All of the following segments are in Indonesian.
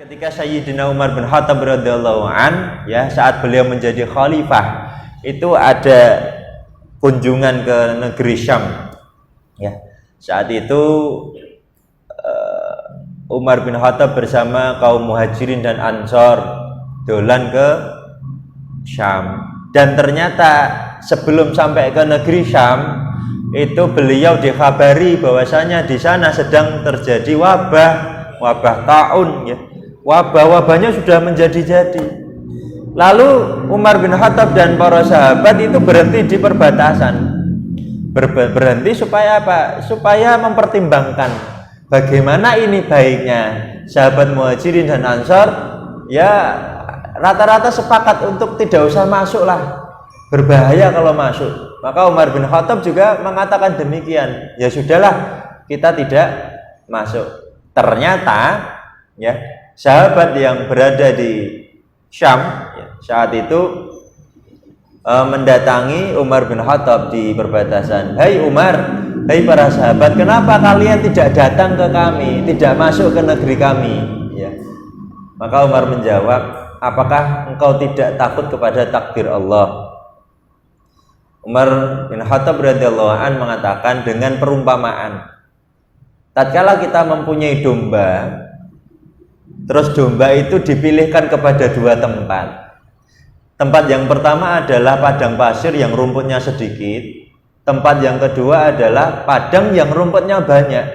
Ketika Sayyidina Umar bin Khattab radhiyallahu an, ya, saat beliau menjadi khalifah, itu ada kunjungan ke negeri Syam. Ya, saat itu Umar bin Khattab bersama kaum Muhajirin dan Ansor dolan ke Syam. Dan ternyata sebelum sampai ke negeri Syam, itu beliau dikhabari bahwasanya di sana sedang terjadi wabah taun, ya. Wabahnya sudah menjadi-jadi. Lalu Umar bin Khattab dan para sahabat itu berhenti di perbatasan. Berhenti supaya apa? Supaya mempertimbangkan bagaimana ini baiknya. Sahabat Muhajirin dan Ansor, ya, rata-rata sepakat untuk tidak usah masuk lah, berbahaya kalau masuk. Maka Umar bin Khattab juga mengatakan demikian. Ya sudahlah, kita tidak masuk. Ternyata, ya, sahabat yang berada di Syam, ya, saat itu mendatangi Umar bin Khattab di perbatasan. Hai Umar, hai para sahabat, kenapa kalian tidak datang ke kami, tidak masuk ke negeri kami? Ya. Maka Umar menjawab, apakah engkau tidak takut kepada takdir Allah? Umar bin Khattab radhiyallahu an mengatakan dengan perumpamaan, tatkala kita mempunyai domba, terus domba itu dipilihkan kepada dua tempat. Tempat yang pertama adalah padang pasir yang rumputnya sedikit. Tempat yang kedua adalah padang yang rumputnya banyak.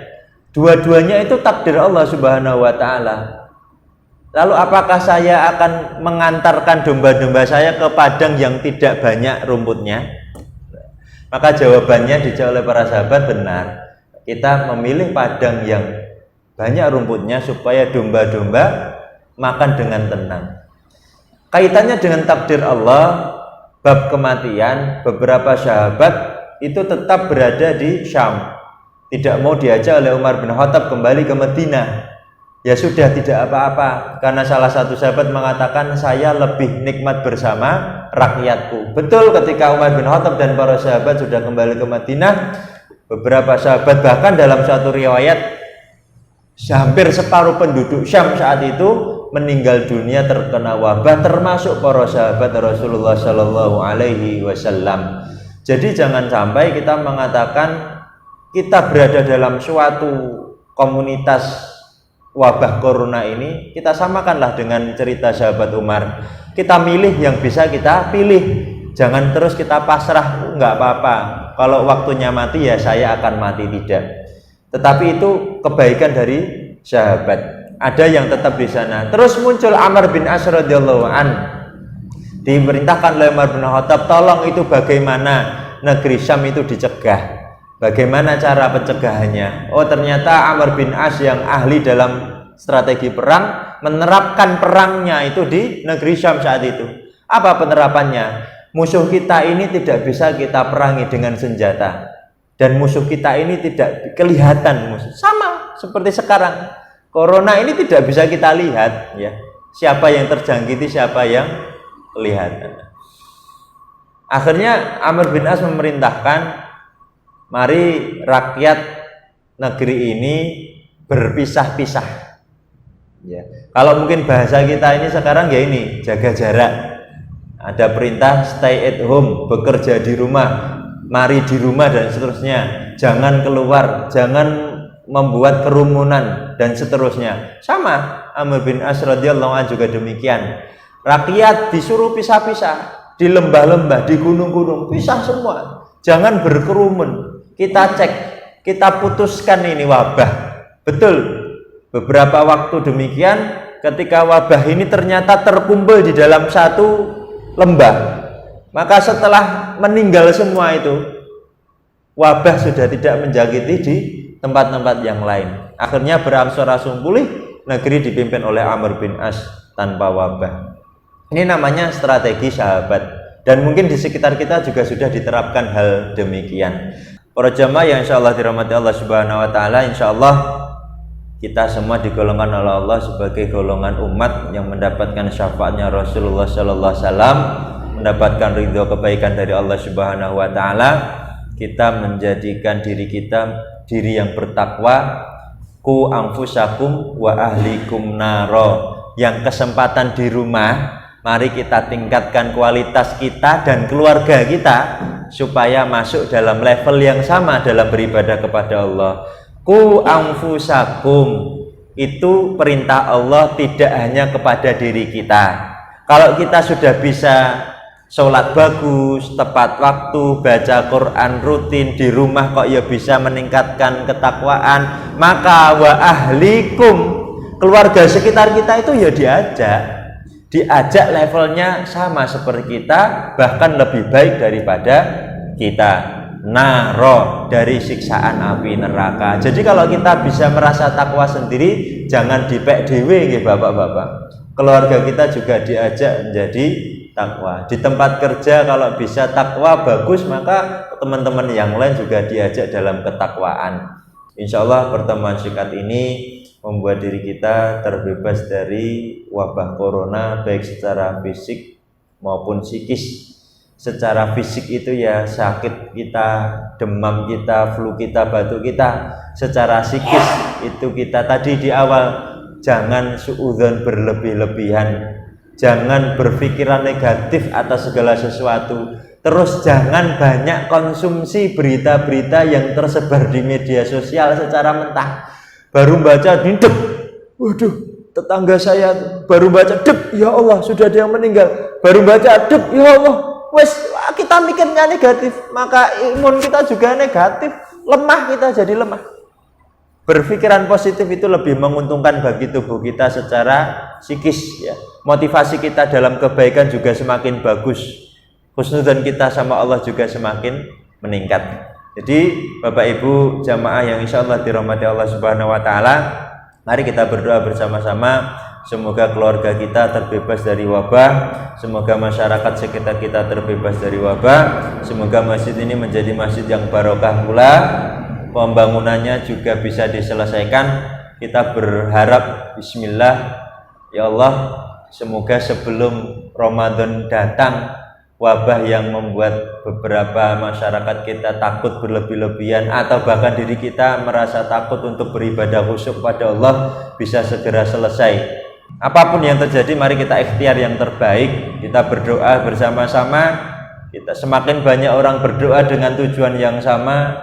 Dua-duanya itu takdir Allah Subhanahu wa ta'ala. Lalu apakah saya akan mengantarkan domba-domba saya ke padang yang tidak banyak rumputnya? Maka jawabannya dijawab oleh para sahabat, benar. Kita memilih padang yang banyak rumputnya supaya domba-domba makan dengan tenang. Kaitannya dengan takdir Allah, bab kematian, beberapa sahabat itu tetap berada di Syam. Tidak mau diajak oleh Umar bin Khattab kembali ke Madinah. Ya sudah, tidak apa-apa, karena salah satu sahabat mengatakan saya lebih nikmat bersama rakyatku. Betul, ketika Umar bin Khattab dan para sahabat sudah kembali ke Madinah, beberapa sahabat bahkan dalam suatu riwayat hampir separuh penduduk Syam saat itu meninggal dunia terkena wabah, termasuk para sahabat Rasulullah Shallallahu Alaihi Wasallam. Jadi jangan sampai kita mengatakan kita berada dalam suatu komunitas wabah corona ini, kita samakanlah dengan cerita sahabat Umar. Kita milih yang bisa kita pilih, jangan terus kita pasrah, nggak apa-apa, kalau waktunya mati ya saya akan mati, tidak. Tetapi itu kebaikan dari sahabat. Ada yang tetap di sana. Terus muncul Amr bin As radhiyallahu an, diperintahkan oleh Umar bin Khattab, tolong itu bagaimana negeri Syam itu dicegah. Bagaimana cara pencegahannya? Oh, ternyata Amr bin As yang ahli dalam strategi perang menerapkan perangnya itu di negeri Syam saat itu. Apa penerapannya? Musuh kita ini tidak bisa kita perangi dengan senjata, dan musuh kita ini tidak kelihatan musuh. Sama seperti sekarang. Corona ini tidak bisa kita lihat, ya. Siapa yang terjangkiti, siapa yang kelihatan. Akhirnya Amr bin As memerintahkan, mari rakyat negeri ini berpisah-pisah. Ya. Kalau mungkin bahasa kita ini sekarang ya ini, jaga jarak. Ada perintah stay at home, bekerja di rumah, mari di rumah dan seterusnya. Jangan keluar, jangan membuat kerumunan dan seterusnya. Sama Amr bin As radhiyallahu anhu juga demikian. Rakyat disuruh pisah-pisah, di lembah-lembah, di gunung-gunung, pisah semua. Jangan berkerumun. Kita cek, kita putuskan ini wabah. Betul, beberapa waktu demikian, ketika wabah ini ternyata terkumpul di dalam satu lembah, maka setelah meninggal semua itu, wabah sudah tidak menjangkiti di tempat-tempat yang lain. Akhirnya berangsur-angsur pulih, negeri dipimpin oleh Amr bin As tanpa wabah. Ini namanya strategi sahabat, dan mungkin di sekitar kita juga sudah diterapkan hal demikian. Para jamaah yang insyaallah dirahmati Allah Subhanahu wa taala, insyaallah kita semua digolongkan oleh Allah sebagai golongan umat yang mendapatkan syafaatnya Rasulullah sallallahu alaihi wasallam, mendapatkan ridho kebaikan dari Allah Subhanahu wa taala. Kita menjadikan diri kita diri yang bertakwa, ku anfusakum wa ahlikum naro, yang kesempatan di rumah, mari kita tingkatkan kualitas kita dan keluarga kita supaya masuk dalam level yang sama dalam beribadah kepada Allah. Ku anfusakum, itu perintah Allah tidak hanya kepada diri kita. Kalau kita sudah bisa sholat bagus, tepat waktu, baca Quran rutin di rumah kok ya bisa meningkatkan ketakwaan, maka wa ahlikum, keluarga sekitar kita itu ya diajak levelnya sama seperti kita, bahkan lebih baik daripada kita. Naro, dari siksaan api neraka. Jadi kalau kita bisa merasa takwa sendiri, jangan dipek dewe nggih bapak-bapak. Keluarga kita juga diajak menjadi takwa. Di tempat kerja kalau bisa takwa bagus, maka teman-teman yang lain juga diajak dalam ketakwaan. Insya Allah pertemuan singkat ini membuat diri kita terbebas dari wabah corona, baik secara fisik maupun psikis. Secara fisik itu ya sakit kita, demam kita, flu kita, batuk kita. Secara psikis itu kita tadi di awal, jangan suudzon berlebih-lebihan, jangan berpikiran negatif atas segala sesuatu. Terus jangan banyak konsumsi berita-berita yang tersebar di media sosial secara mentah. Baru baca dindek, waduh, tetangga saya baru baca dep, ya Allah sudah ada yang meninggal. Baru baca dep, ya Allah, wes kita mikirnya negatif, maka imun kita juga negatif, lemah, kita jadi lemah. Berpikiran positif itu lebih menguntungkan bagi tubuh kita secara psikis ya. Motivasi kita dalam kebaikan juga semakin bagus. Husnudzon kita sama Allah juga semakin meningkat. Jadi Bapak Ibu jamaah yang insya Allah dirahmati Allah Subhanahu wa taala, mari kita berdoa bersama-sama. Semoga keluarga kita terbebas dari wabah, semoga masyarakat sekitar kita terbebas dari wabah, semoga masjid ini menjadi masjid yang barokah pula, pembangunannya juga bisa diselesaikan. Kita berharap bismillah, ya Allah, semoga sebelum Ramadan datang, wabah yang membuat beberapa masyarakat kita takut berlebih-lebihan atau bahkan diri kita merasa takut untuk beribadah khusyuk pada Allah bisa segera selesai. Apapun yang terjadi, mari kita ikhtiar yang terbaik, kita berdoa bersama-sama. Kita semakin banyak orang berdoa dengan tujuan yang sama,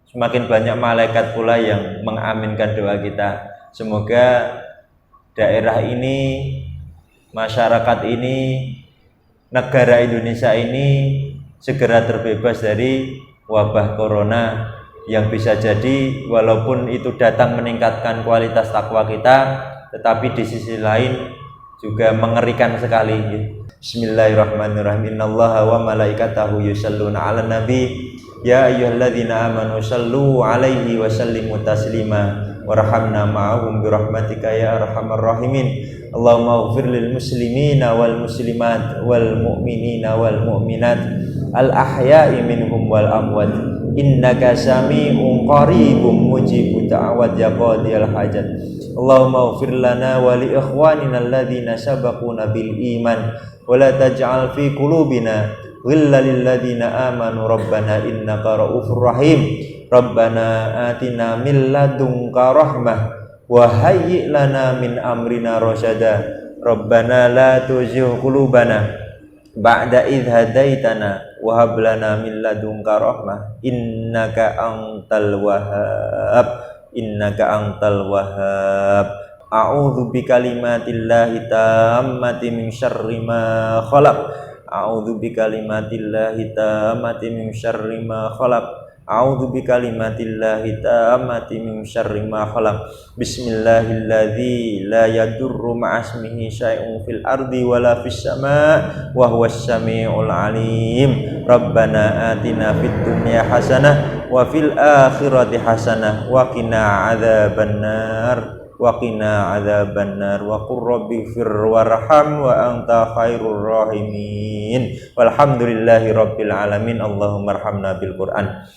semakin banyak malaikat pula yang mengaminkan doa kita. Semoga daerah ini, masyarakat ini, negara Indonesia ini segera terbebas dari wabah corona yang bisa jadi walaupun itu datang meningkatkan kualitas takwa kita, tetapi di sisi lain juga mengerikan sekali. Bismillahirrahmanirrahim. Innallaha wa malaikatahu yusholluna 'alan nabi ya ayyuhalladzina amanu shallu 'alaihi wa sallimu taslima warhamna ma'ahum birahmatika ya arhamar rahimin. Allahumma ighfir lil muslimina wal muslimat wal mu'minina wal mu'minat al ahya'i minhum wal amwat innaka sami'un qaribun mujibud da'wat ya qadiyal hajat. Allahumma ighfir lana wa li ikhwanina alladhina sabaquna bil iman wa la taj'al fi qulubina ghillan lil ladzina amanu rabbana innaka ra'ufur rahim. Rabbana atina min ladunka rahmah wa hayyi' lana min amrina rasyada. Rabbana la tuzigh qulubana ba'da idh hadaitana wa hab lana min ladunka rahmah innaka antal wahhab. Innaka antal wahhab. A'udzu bikalimatillahi tammati min syarri ma khalaq. A'udzu bikalimatillahi tammati min syarri ma khalaq. A'udzu bikalimatillahi tammati min syarri ma khalaq. Bismillahilladzi la yadurru ma'asmihi syai'un fil ardi wala fis sama' wa huwas samiul alim. Rabbana atina fid dunya hasanah wa fil akhirati hasanah wa qina adzabannar wa qina adzabannar wa qur rabbighfir warham wa anta khairur rahimin. Walhamdulillahi rabbil alamin. Allahumma arhamna bil Qur'an.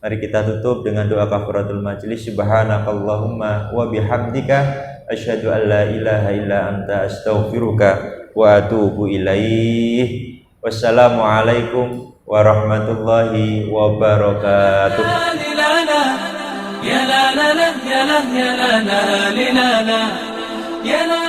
Mari kita tutup dengan doa kafaratul majlis. Subhanakallahumma wa bihamdika asyhadu an la ilaha illa anta astaghfiruka wa atubu ilaih. Wassalamualaikum warahmatullahi wabarakatuh. Ya la la la ya la ya la la la la la ya la